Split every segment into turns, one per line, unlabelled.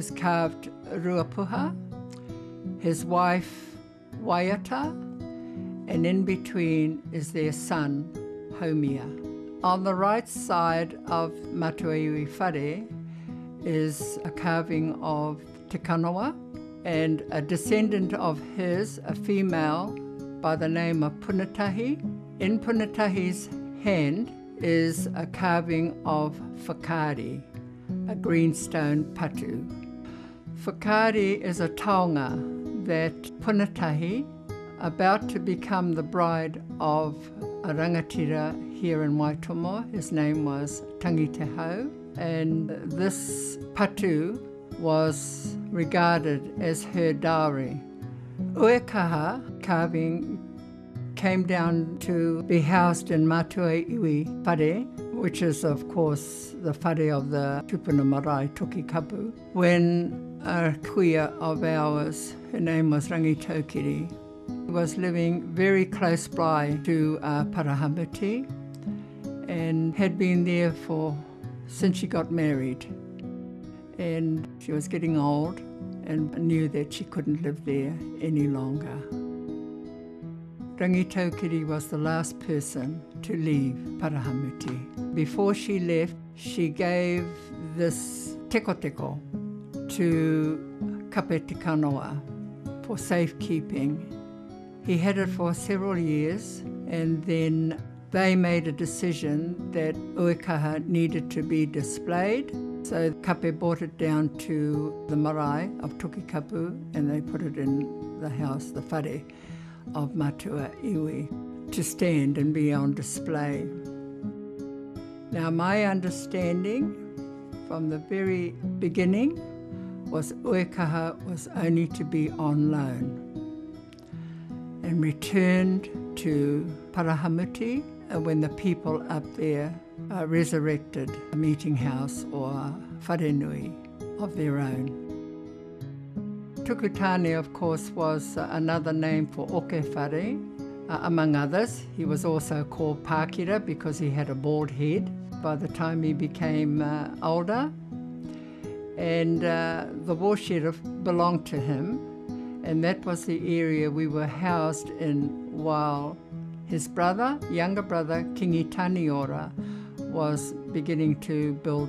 has carved Ruapuha, his wife Waiata, and in between is their son, Haumia. On the right side of Matuaiwi Whare is a carving of Te Kanawa, and a descendant of his, a female by the name of Punatahi. In Punatahi's hand is a carving of whakaari, a greenstone patu. Whakaari is a taonga that Punatahi, about to become the bride of a rangatira here in Waitomo, his name was Tangitehau, and this patu was regarded as her dowry. Uekaha carving came down to be housed in Matuaiwi Whare, which is of course the whare of the tupuna marae toki kapu, when a kuia of ours, her name was Rangitaukiri, was living very close by to Parahamiti and had been there since she got married. And she was getting old and knew that she couldn't live there any longer. Rangitaukiri was the last person to leave Parahamiti. Before she left, she gave this teko to Kape Te Kanawa for safekeeping. He had it for several years, and then they made a decision that Uekaha needed to be displayed. So Kape brought it down to the marae of Tukikapu, and they put it in the house, the whare of Matua Iwi, to stand and be on display. Now my understanding from the very beginning was Uekaha was only to be on loan and returned to Parahamiti when the people up there resurrected a meeting house or wharenui of their own. Tukutane, of course, was another name for Oke Whare, among others. He was also called Pākira because he had a bald head by the time he became older. And the warshed belonged to him, and that was the area we were housed in while his brother, younger brother, Kingi Taniora, was beginning to build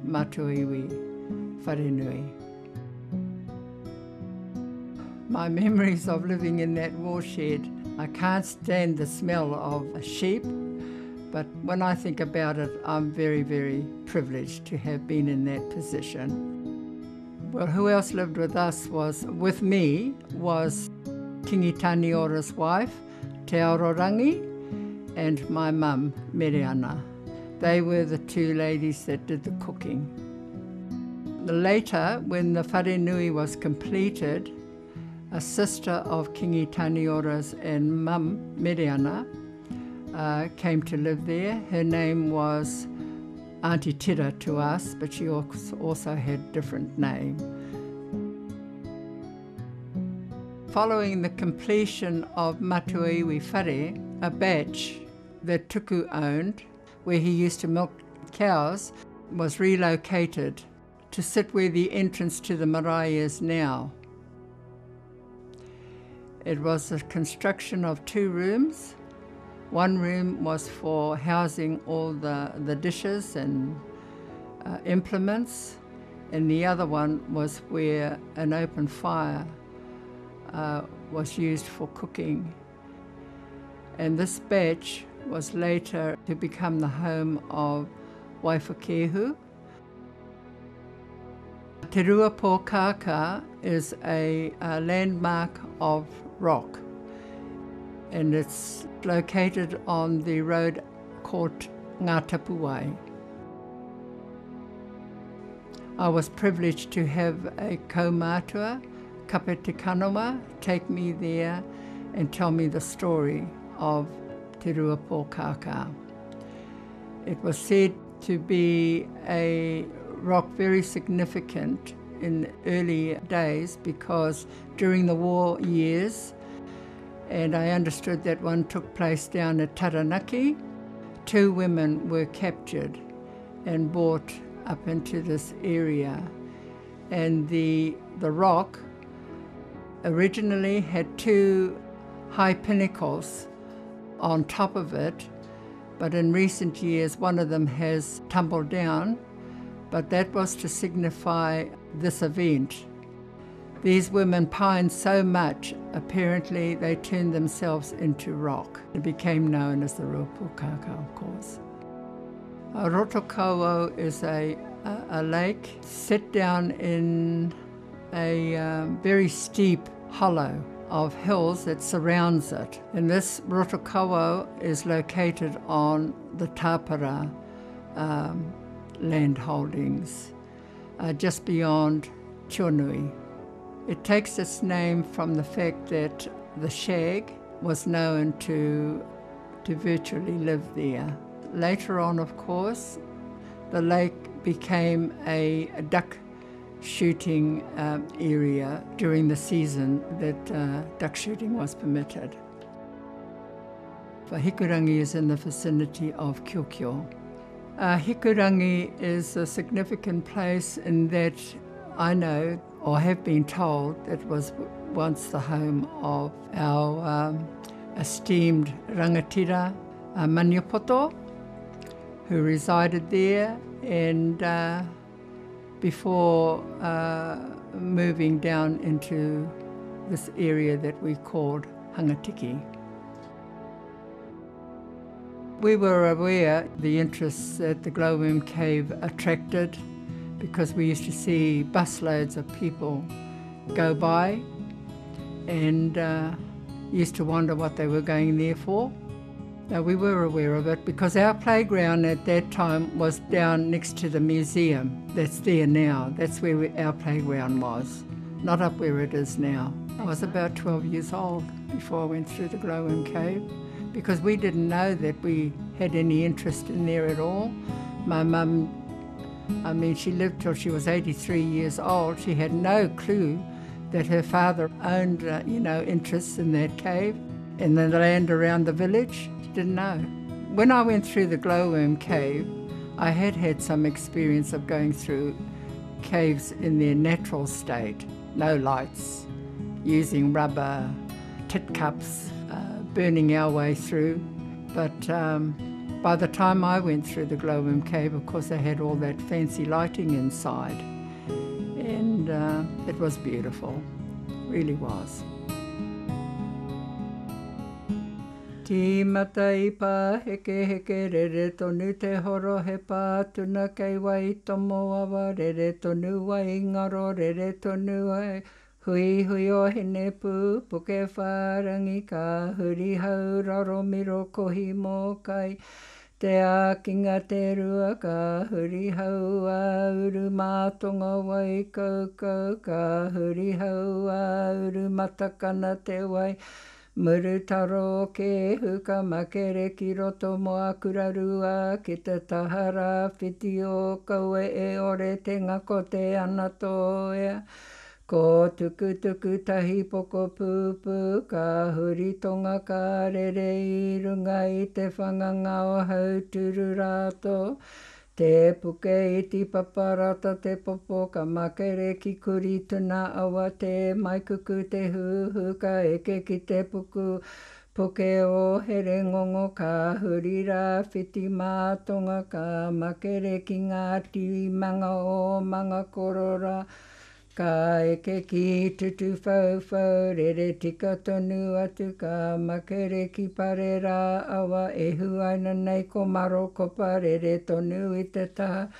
Matuaiwi Wharenui. My memories of living in that warshed, I can't stand the smell of sheep, but when I think about it, I'm very, very privileged to have been in that position. Well, who else lived with us with me was Kingi Taniora's wife, Te Aororangi, and my mum, Meriana. They were the two ladies that did the cooking. Later, when the wharenui was completed, a sister of Kingi Taniora's and mum, Meriana, came to live there. Her name was Auntie Tira to us, but she also had a different name. Following the completion of Matuaiwi Whare, a batch that Tuku owned, where he used to milk cows, was relocated to sit where the entrance to the marae is now. It was a construction of 2 rooms. One room was for housing all the dishes and implements, and the other one was where an open fire was used for cooking. And this batch was later to become the home of Waiwhakehu. Te Ruapo Kaka is a landmark of rock, and it's located on the road called Ngā Tapuai. I was privileged to have a kaumātua, Kape Te Kanawa, take me there and tell me the story of Te Ruapo Kaka. It was said to be a rock very significant in early days because during the war years, and I understood that one took place down at Taranaki, 2 women were captured and brought up into this area. and the rock originally had two high pinnacles on top of it, but in recent years one of them has tumbled down, but that was to signify this event. These women pined so much, apparently they turned themselves into rock. It became known as the Ruapukaka, of course. Rotokaua is a lake set down in a very steep hollow of hills that surrounds it. And this Rotokaua is located on the Tapara land holdings, just beyond Tionui. It takes its name from the fact that the shag was known to virtually live there. Later on, of course, the lake became a duck shooting area during the season that duck shooting was permitted. Hikurangi is in the vicinity of Kiokio. Hikurangi is a significant place in that I know, or have been told, it was once the home of our esteemed rangatira Maniapoto, who resided there, and before moving down into this area that we called Hangatiki. We were aware of the interest that the glowworm cave attracted, because we used to see busloads of people go by and used to wonder what they were going there for. Now, we were aware of it because our playground at that time was down next to the museum that's there now. That's where our playground was, not up where it is now. I was about 12 years old before I went through the glowworm cave, because we didn't know that we had any interest in there at all. My mum, she lived till she was 83 years old. She had no clue that her father owned, interests in that cave and the land around the village. She didn't know. When I went through the glowworm cave, I had some experience of going through caves in their natural state, no lights, using rubber tit cups, burning our way through. But by the time I went through the glowworm cave, of course, they had all that fancy lighting inside, and it was beautiful, really was. Ti mata I pā heke heke rere tonu te horo he pā tuna kei Waitomo awa rere tonu wa ingaro rere tonu ai hui hui o hene pū puke whārangi ka huri hau raro miro kohi mō kai te ākinga te rua ka huri hau a uru mātonga wai kaukau ka huri hau a uru matakana te wai Muru taro ke huka makere ki roto mo akura rua ki te tahara whiti o kaue e ore te ngako te ana toea. Ko tuku tuku tahi poko pūpū ka huri tonga ka rere I runga I te whanganga o hau turu rāto. Te puke I ti paparata te popo ka makere ki kuri tuna awa te maikuku te huhu ka eke ki te puku puke o here ngongo ka huri rā whiti mātonga ka makere ki ngā ti manga o manga korora ka eke ki tutu whauwhau rere tika tonu atu ka makere ki pare rā awa e huaina nei ko maro ko parere tonu I te taha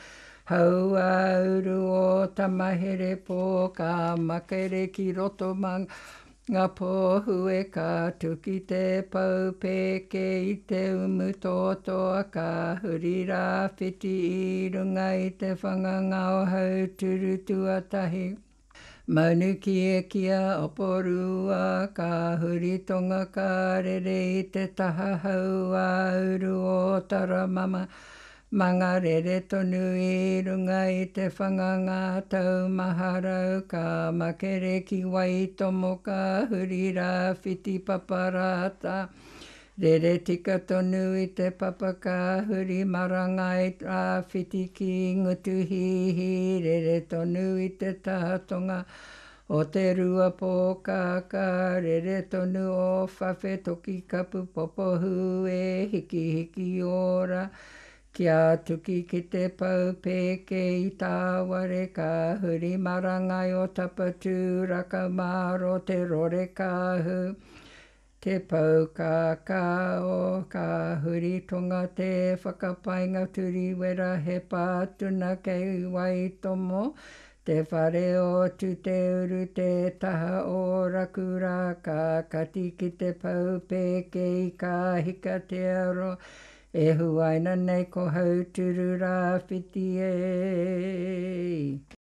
hau a uru o tamahere pō ka makere ki roto manga pōhue ka tuki te pau peke I te umu tōtoa ka huri rā whiti I runga I te whanganga o hau turu tuatahi. Maunu ki e kia oporua ka huri tonga ka rere I te taha hau a uru o tara mama manga rere tonu I runga I te whanganga tau maharau ka makere ki Waitomo ka huri rā whiti paparata Re re tika tonu I te papaka huri marangai a whiti ki ngutu hihi. Re re tonu I te tahatonga o te rua pōkaka. Re re tonu o whawhe toki kapu popohu e hiki hiki ora. Kia tuki ki te pau pēke I tāware ka huri marangai o tapatū rakamaro te rore kāhu. Te pau ka o ka huri tonga te whakapainga turi wera he pātuna kei Waitomo. Te whare o tu te uru te taha o rakura ka kati ki te pau pēke I ka hika te aro. E huaina nei ko hauturu rā whiti e.